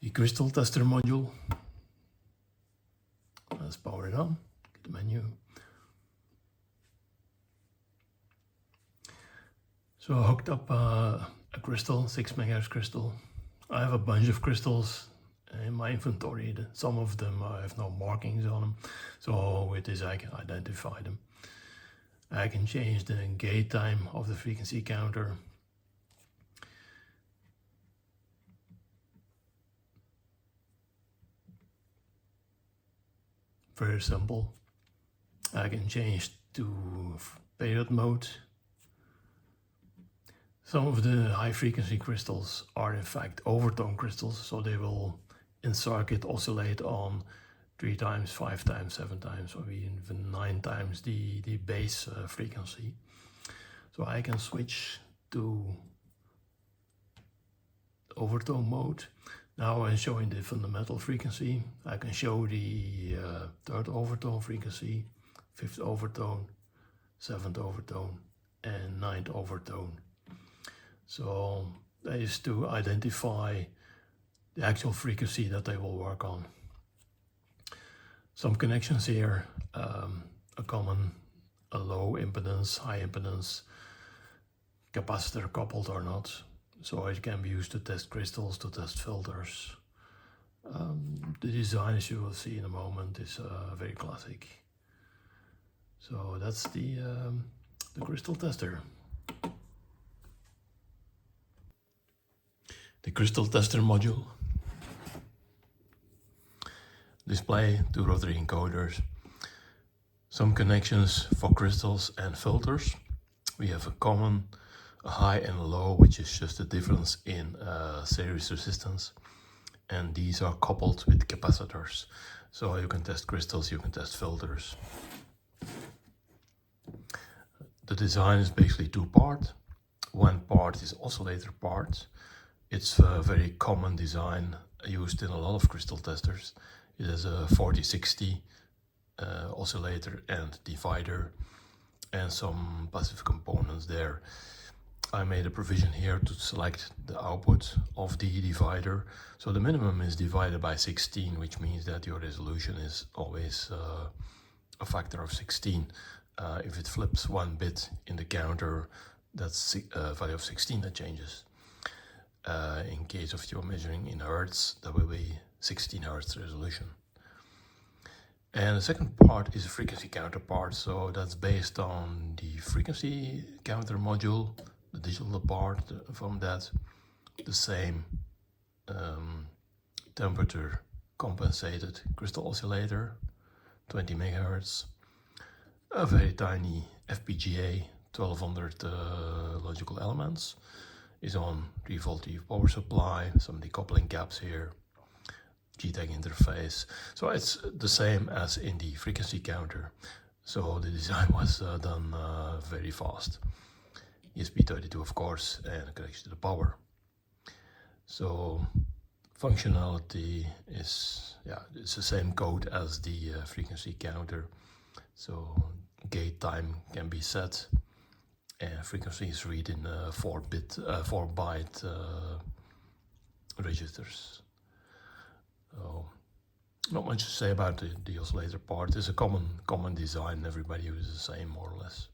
the crystal tester module. Let's power it on, get the menu. So I hooked up a crystal, 6 MHz crystal. I have a bunch of crystals in my inventory. Some of them have no markings on them, so with this I can identify them. I can change the gate time of the frequency counter. Very simple. I can change to period mode. Some of the high frequency crystals are in fact overtone crystals, so they will in circuit oscillate on 3 times, 5 times, 7 times, or even 9 times the base frequency. So I can switch to overtone mode. Now I'm showing the fundamental frequency. I can show the 3rd overtone frequency, 5th overtone, 7th overtone, and 9th overtone. So that is to identify the actual frequency that they will work on. Some connections here, a common, a low impedance, high impedance, capacitor coupled or not. So it can be used to test crystals, to test filters. The design, as you will see in a moment, is very classic. So that's the crystal tester. The crystal tester module. Display, 2 rotary encoders. Some connections for crystals and filters. We have a common, a high and a low, which is just the difference in series resistance. And these are coupled with capacitors. So you can test crystals, you can test filters. The design is basically 2-part. One part is oscillator part. It's a very common design used in a lot of crystal testers. It has a 4060 oscillator and divider and some passive components there. I made a provision here to select the output of the divider. So the minimum is divided by 16, which means that your resolution is always a factor of 16. If it flips 1 bit in the counter, that's a value of 16 that changes. In case of you're measuring in hertz, that will be 16 hertz resolution. And the second part is a frequency counter part, so that's based on the frequency counter module, the digital part from that, the same temperature compensated crystal oscillator, 20 megahertz, a very tiny FPGA, 1200 logical elements, is on 3-volt power supply, some decoupling caps here, GTAG interface. So it's the same as in the frequency counter. So the design was done very fast. ESP32 of course, and connection to the power. So functionality is, it's the same code as the frequency counter. So gate time can be set. And frequency is read in 4-byte registers. So not much to say about the oscillator part. It's a common design. Everybody uses the same more or less.